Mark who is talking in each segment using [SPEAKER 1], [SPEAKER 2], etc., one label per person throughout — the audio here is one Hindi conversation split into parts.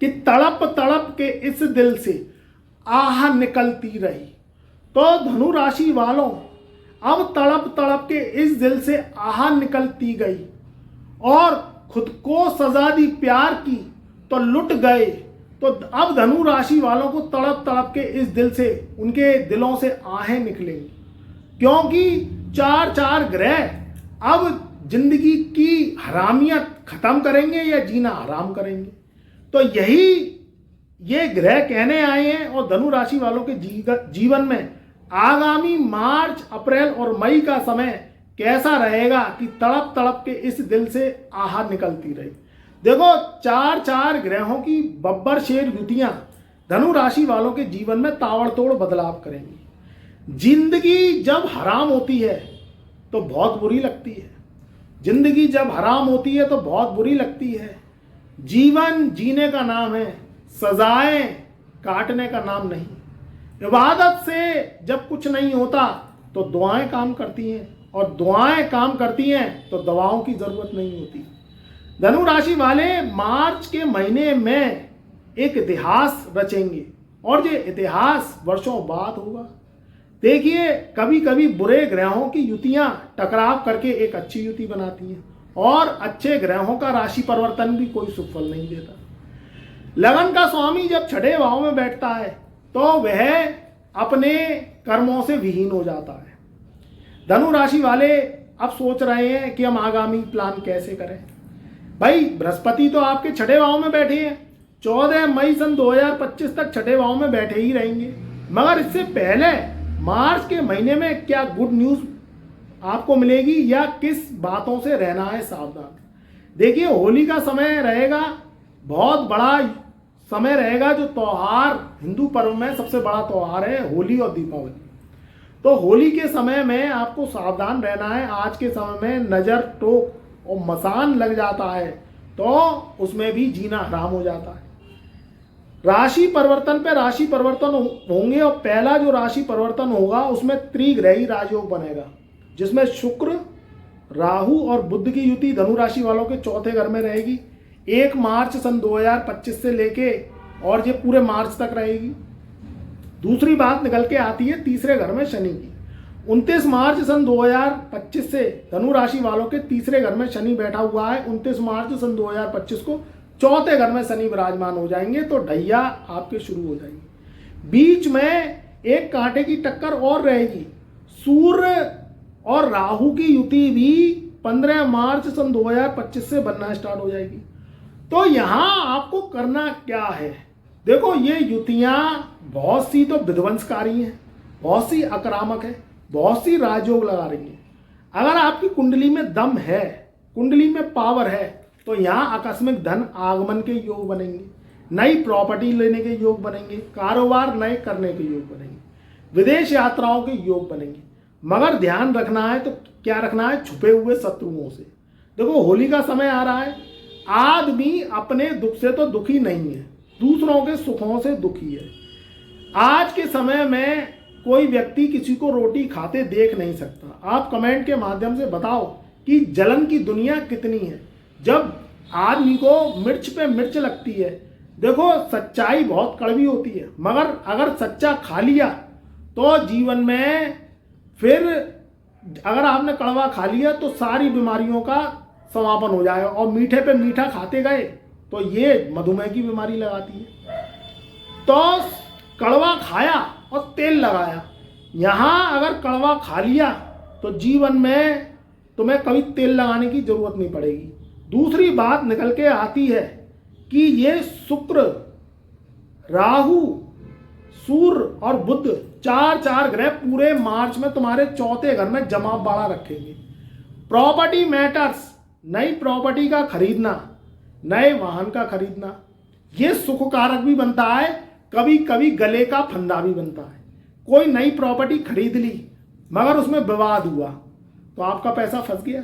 [SPEAKER 1] कि तड़प तड़प के इस दिल से आह निकलती रही। तो धनु राशि वालों, अब तड़प तड़प के इस दिल से आह निकलती गई और खुद को सजा दी प्यार की तो लुट गए। तो अब धनु राशि वालों को तड़प तड़प के इस दिल से, उनके दिलों से आहें निकलेंगी, क्योंकि चार चार ग्रह अब जिंदगी की हरामियत खत्म करेंगे या जीना हराम करेंगे। तो यही ये ग्रह कहने आए हैं। और धनु राशि वालों के जीवन में आगामी मार्च, अप्रैल और मई का समय कैसा रहेगा कि तड़प तड़प के इस दिल से आह निकलती रही। देखो, चार चार ग्रहों की बब्बर शेर युतियां धनु राशि वालों के जीवन में ताबड़तोड़ बदलाव करेंगी। जिंदगी जब हराम होती है तो बहुत बुरी लगती है। जिंदगी जब हराम होती है तो बहुत बुरी लगती है। जीवन जीने का नाम है, सजाएं काटने का नाम नहीं। इबादत से जब कुछ नहीं होता तो दुआएं काम करती हैं, और दुआएं काम करती हैं तो दवाओं की जरूरत नहीं होती। धनु राशि वाले मार्च के महीने में एक इतिहास रचेंगे, और ये इतिहास वर्षों बाद होगा। देखिए, कभी कभी बुरे ग्रहों की युतियां टकराव करके एक अच्छी युति बनाती हैं, और अच्छे ग्रहों का राशि परिवर्तन भी कोई सुफल नहीं देता। लगन का स्वामी जब छठे भाव में बैठता है तो वह अपने कर्मों से विहीन हो जाता है। धनु राशि वाले अब सोच रहे हैं कि हम आगामी प्लान कैसे करें। भाई, बृहस्पति तो आपके छठे भाव में बैठे हैं, 14 मई सन 2025 तक छठे भाव में बैठे ही रहेंगे। मगर इससे पहले मार्च के महीने में क्या गुड न्यूज आपको मिलेगी, या किस बातों से रहना है सावधान। देखिए, होली का समय रहेगा, बहुत बड़ा समय रहेगा। जो त्योहार हिंदू पर्व में सबसे बड़ा त्योहार है होली और दीपावली। तो होली के समय में आपको सावधान रहना है। आज के समय में नज़र, टोक और मसान लग जाता है तो उसमें भी जीना हराम हो जाता है। राशि परिवर्तन पे राशि परिवर्तन होंगे, और पहला जो राशि परिवर्तन होगा उसमें त्रिग्रही राजयोग बनेगा, जिसमें शुक्र, राहु और बुध की युति धनु राशि वालों के चौथे घर में रहेगी। 1 मार्च सन 2025 से लेके और ये पूरे मार्च तक रहेगी। दूसरी बात निकल के आती है तीसरे घर में शनि की। 29 मार्च सन 2025 से धनु राशि वालों के तीसरे घर में शनि बैठा हुआ है। 29 मार्च सन 2025 को चौथे घर में शनि विराजमान हो जाएंगे, तो ढैया आपके शुरू हो जाएंगे। बीच में एक कांटे की टक्कर और रहेगी। सूर्य और राहु की युति भी 15 मार्च सन 2025 से बनना स्टार्ट हो जाएगी। तो यहां आपको करना क्या है? देखो, ये युतियां बहुत सी तो विध्वंसकारी हैं, बहुत सी आक्रामक है, बहुत सी राजयोग लगा रही हैं। अगर आपकी कुंडली में दम है, कुंडली में पावर है, तो यहाँ आकस्मिक धन आगमन के योग बनेंगे, नई प्रॉपर्टी लेने के योग बनेंगे, कारोबार नए करने के योग बनेंगे, विदेश यात्राओं के योग बनेंगे। मगर ध्यान रखना है, तो क्या रखना है? छुपे हुए शत्रुओं से। देखो, होली का समय आ रहा है, आदमी अपने दुख से तो दुखी नहीं है, दूसरों के सुखों से दुखी है। आज के समय में कोई व्यक्ति किसी को रोटी खाते देख नहीं सकता। आप कमेंट के माध्यम से बताओ कि जलन की दुनिया कितनी है जब आदमी को मिर्च पे मिर्च लगती है। देखो, सच्चाई बहुत कड़वी होती है, मगर अगर सच्चा खा लिया तो जीवन में फिर अगर आपने कड़वा खा लिया तो सारी बीमारियों का समापन हो जाएगा। और मीठे पे मीठा खाते गए तो ये मधुमेह की बीमारी लगाती है। तो कड़वा खाया और तेल लगाया, यहाँ अगर कड़वा खा लिया तो जीवन में तुम्हें कभी तेल लगाने की जरूरत नहीं पड़ेगी। दूसरी बात निकल के आती है कि ये शुक्र, राहु, सूर्य और बुध चार ग्रह पूरे मार्च में तुम्हारे चौथे घर में जमाव बाड़ा रखेंगे। प्रॉपर्टी मैटर्स, नई प्रॉपर्टी का खरीदना, नए वाहन का खरीदना, ये सुख कारक भी बनता है, कभी कभी गले का फंदा भी बनता है। कोई नई प्रॉपर्टी खरीद ली मगर उसमें विवाद हुआ तो आपका पैसा फंस गया।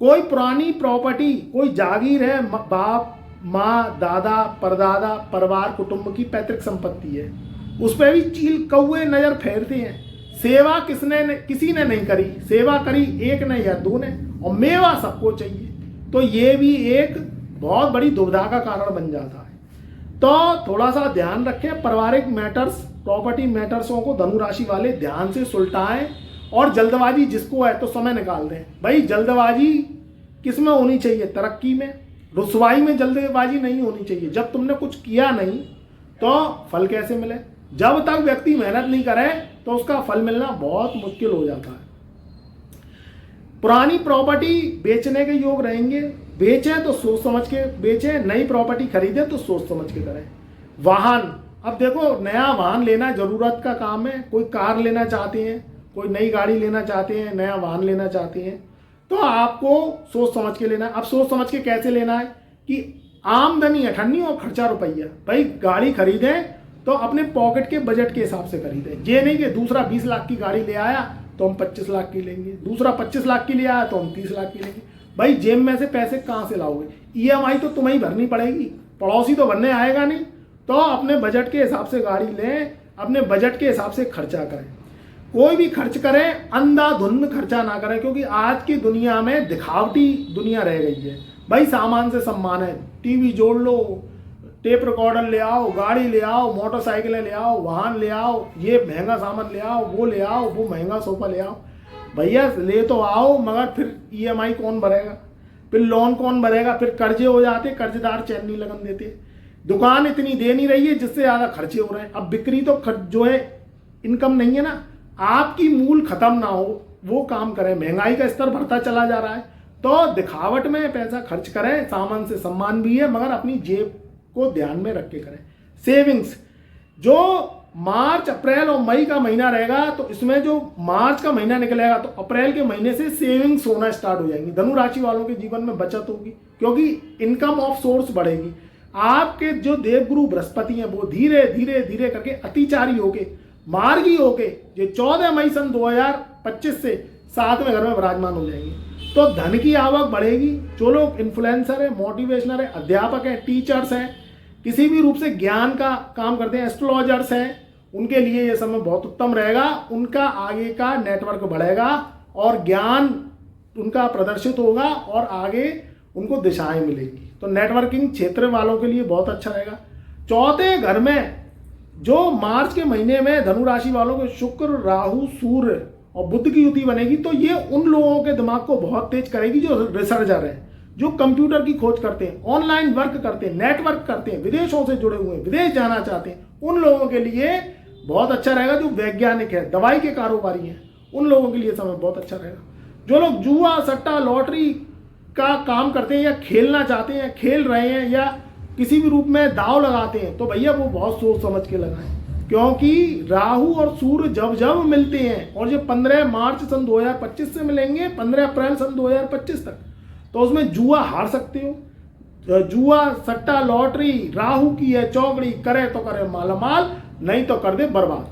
[SPEAKER 1] कोई पुरानी प्रॉपर्टी, कोई जागीर है, बाप, माँ, दादा, परदादा, परिवार, कुटुंब की पैतृक संपत्ति है, उस पर भी चील कौए नजर फेरते हैं। सेवा किसी ने नहीं करी, सेवा करी एक ने या दो ने, और मेवा सबको चाहिए, तो ये भी एक बहुत बड़ी दुविधा का कारण बन जाता है। तो थोड़ा सा ध्यान रखें, पारिवारिक मैटर्स, प्रॉपर्टी मैटर्सों को धनु राशि वाले ध्यान से सुलटाएं। और जल्दबाजी जिसको है तो समय निकाल दें। भाई जल्दबाजी किस में होनी चाहिए? तरक्की में। रुसवाई में जल्दबाजी नहीं होनी चाहिए। जब तुमने कुछ किया नहीं तो फल कैसे मिले? जब तक व्यक्ति मेहनत नहीं करे तो उसका फल मिलना बहुत मुश्किल हो जाता है। पुरानी प्रॉपर्टी बेचने के योग रहेंगे। बेचें तो सोच समझ के बेचें, नई प्रॉपर्टी खरीदें तो सोच समझ के करें। वाहन, अब देखो नया वाहन लेना जरूरत का काम है। कोई कार लेना चाहते हैं, कोई नई गाड़ी लेना चाहते हैं, नया वाहन लेना चाहते हैं, तो आपको सोच समझ के लेना है। अब सोच समझ के कैसे लेना है कि आमदनी अठन्नी और खर्चा रुपया। भाई गाड़ी खरीदें तो अपने पॉकेट के बजट के हिसाब से खरीदें। ये नहीं कि दूसरा 20 लाख की गाड़ी ले आया तो हम 25 लाख की लेंगे, दूसरा 25 लाख की ले आया तो हम 30 लाख की लेंगे। भाई जेब में से पैसे कहाँ से लाओगे? EMI तो तुम्हें ही भरनी पड़ेगी, पड़ोसी तो भरने आएगा नहीं। तो अपने बजट के हिसाब से गाड़ी लें, अपने बजट के हिसाब से खर्चा करें। कोई भी खर्च करें अंधाधुंध खर्चा ना करें, क्योंकि आज की दुनिया में दिखावटी दुनिया रह गई है। भाई सामान से सम्मान है। टीवी जोड़ लो, टेप रिकॉर्डर ले आओ, गाड़ी ले आओ, मोटरसाइकिलें ले आओ, वाहन ले आओ, ये महंगा सामान ले आओ, वो महंगा सोफा ले आओ। भैया ले तो आओ, मगर फिर EMI कौन भरेगा? फिर लोन कौन भरेगा? फिर कर्जे हो जाते, कर्जदार चैन नहीं लगन देते। दुकान इतनी दे नहीं रही है जिससे ज़्यादा खर्चे हो रहे हैं। अब बिक्री तो जो है इनकम नहीं है ना। आपकी मूल खत्म ना हो वो काम करें। महंगाई का स्तर बढ़ता चला जा रहा है तो दिखावट में पैसा खर्च करें। सामान से सम्मान भी है, मगर अपनी जेब को ध्यान में रख के करें। सेविंग्स, जो मार्च, अप्रैल और मई का महीना रहेगा तो इसमें जो मार्च का महीना निकलेगा तो अप्रैल के महीने से सेविंग्स होना स्टार्ट हो जाएंगी। धनु राशि वालों के जीवन में बचत होगी, क्योंकि इनकम ऑफ सोर्स बढ़ेगी। आपके जो देवगुरु बृहस्पति हैं वो धीरे धीरे धीरे करके अतिचारी होके, मार्गी होके ये 14 मई सन 2025 से 7वें घर में विराजमान हो जाएंगे। तो धन की आवक बढ़ेगी। जो लोग इन्फ्लुएंसर है, मोटिवेशनर है, अध्यापक है, टीचर्स हैं, किसी भी रूप से ज्ञान का काम करते हैं, एस्ट्रोलॉजर्स हैं, उनके लिए ये समय बहुत उत्तम रहेगा। उनका आगे का नेटवर्क बढ़ेगा और ज्ञान उनका प्रदर्शित होगा और आगे उनको दिशाएं मिलेंगी। तो नेटवर्किंग क्षेत्र वालों के लिए बहुत अच्छा रहेगा। चौथे घर में जो मार्च के महीने में धनु राशि वालों को शुक्र, राहु, सूर्य और बुध की युति बनेगी, तो ये उन लोगों के दिमाग को बहुत तेज करेगी जो रिसर्चर हैं, जो कंप्यूटर की खोज करते हैं, ऑनलाइन वर्क करते हैं, नेटवर्क करते हैं, विदेशों से जुड़े हुए हैं, विदेश जाना चाहते हैं, उन लोगों के लिए बहुत अच्छा रहेगा। जो वैज्ञानिक है, दवाई के कारोबारी हैं, उन लोगों के लिए समय बहुत अच्छा रहेगा। जो लोग जुआ, सट्टा, लॉटरी का काम करते हैं या खेलना चाहते हैं, खेल रहे हैं या किसी भी रूप में दांव लगाते हैं, तो भैया वो बहुत सोच समझ के लगाएं, क्योंकि राहु और सूर्य जब जब मिलते हैं और ये 15 मार्च सन 2025 से मिलेंगे 15 अप्रैल सन 2025 तक, तो उसमें जुआ हार सकते हो। जुआ, सट्टा, लॉटरी, राहु की है चौकड़ी, करे तो करे मालामाल, नहीं तो कर दे बर्बाद।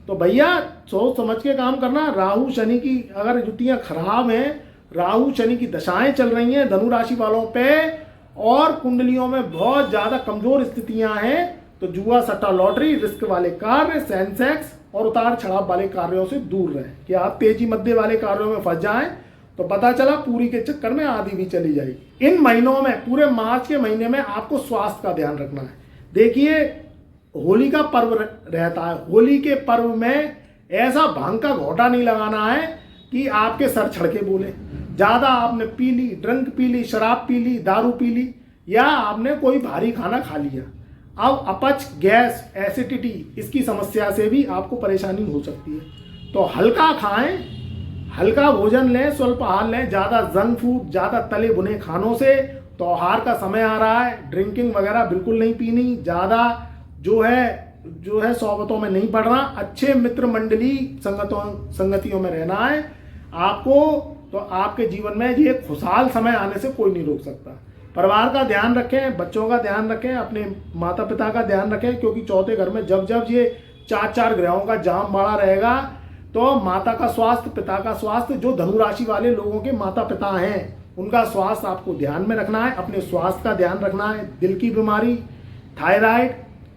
[SPEAKER 1] तो भैया सोच समझ के काम करना। राहु शनि की अगर युतियां खराब हैं, राहु शनि की दशाएं चल रही हैं धनु राशि वालों पे और कुंडलियों में बहुत ज्यादा कमजोर स्थितियां हैं, तो जुआ, सट्टा, लॉटरी, रिस्क वाले कार्य, सेंसेक्स और उतार चढ़ाव वाले कार्यों से दूर रहें। कि आप तेजी मध्य वाले कार्यों में फंस जाएं तो पता चला पूरी के चक्कर में आधी भी चली जाएगी। इन महीनों में, पूरे मार्च के महीने में आपको स्वास्थ्य का ध्यान रखना है। देखिए होली का पर्व रहता है, होली के पर्व में ऐसा भांग का घोटा नहीं लगाना है कि आपके सर छड़के बोले। ज्यादा आपने पी ली, ड्रंक पी ली, शराब पी ली, दारू पी ली, या आपने कोई भारी खाना खा लिया, अब अपच, गैस, एसिडिटी, इसकी समस्या से भी आपको परेशानी हो सकती है। तो हल्का खाएं, हल्का भोजन लें, स्वल्प आहार लें। ज़्यादा जंक फूड, ज़्यादा तले भुने खानों से, त्योहार का समय आ रहा है, ड्रिंकिंग वगैरह बिल्कुल नहीं पीनी। ज़्यादा जो है सोबतों में नहीं पड़ना। अच्छे मित्र मंडली संगतियों में रहना है आपको। तो आपके जीवन में ये खुशहाल समय आने से कोई नहीं रोक सकता। परिवार का ध्यान रखें, बच्चों का ध्यान रखें, अपने माता पिता का ध्यान रखें, क्योंकि चौथे घर में जब जब ये 4 ग्रहों का जाम बड़ा रहेगा तो माता का स्वास्थ्य, पिता का स्वास्थ्य, जो धनु राशि वाले लोगों के माता पिता हैं उनका स्वास्थ्य आपको ध्यान में रखना है। अपने स्वास्थ्य का ध्यान रखना है। दिल की बीमारी, थायराइड,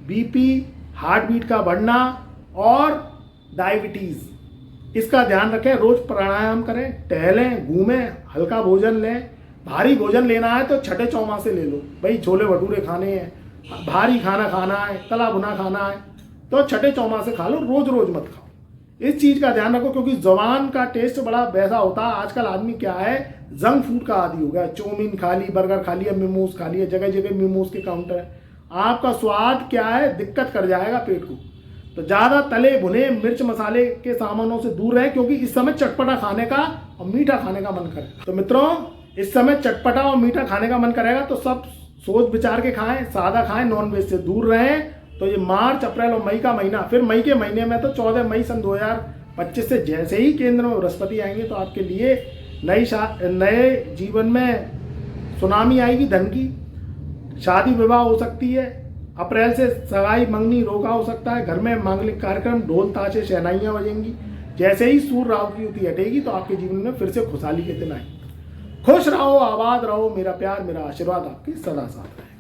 [SPEAKER 1] बीपी, हार्ट बीट का बढ़ना और डायबिटीज, इसका ध्यान रखें। रोज प्राणायाम करें, टहलें, घूमें, हल्का भोजन लें। भारी भोजन लेना है तो छठे चौमासे ले लो। भाई छोले भटूरे खाने हैं, भारी खाना खाना है, तला भुना खाना है, तो छठे चौमासे खा लो, रोज रोज मत खाओ। इस चीज़ का ध्यान रखो, क्योंकि जबान का टेस्ट बड़ा वैसा होता है। आजकल आदमी क्या है, जंक फूड का आदी हो गया, चाउमीन खा ली, बर्गर खा लिया, मोमोज खा लिया, जगह जगह मोमोज के काउंटर है। आपका स्वाद क्या है, दिक्कत कर जाएगा पेट को। तो ज़्यादा तले भुने मिर्च मसाले के सामानों से दूर रहें, क्योंकि इस समय चटपटा खाने का और मीठा खाने का मन करेगा। तो मित्रों, इस समय चटपटा और मीठा खाने का मन करेगा तो सब सोच विचार के खाएं, सादा खाएं, नॉन वेज से दूर रहें। तो ये मार्च, अप्रैल और मई का महीना, फिर मई के महीने में तो 14 मई सन 2025 से जैसे ही केंद्र में बृहस्पति आएंगे तो आपके लिए नए जीवन में सुनामी आएगी, धन की। शादी विवाह हो सकती है। अप्रैल से सगाई मंगनी रोका हो सकता है। घर में मांगलिक कार्यक्रम, ढोल ताशे शहनाइयाँ बजेंगी। जैसे ही सूर्य राहु की युति हटेगी तो आपके जीवन में फिर से खुशहाली के दिन आएंगे। खुश रहो, आबाद रहो। मेरा प्यार, मेरा आशीर्वाद आपके सदा साथ रहे।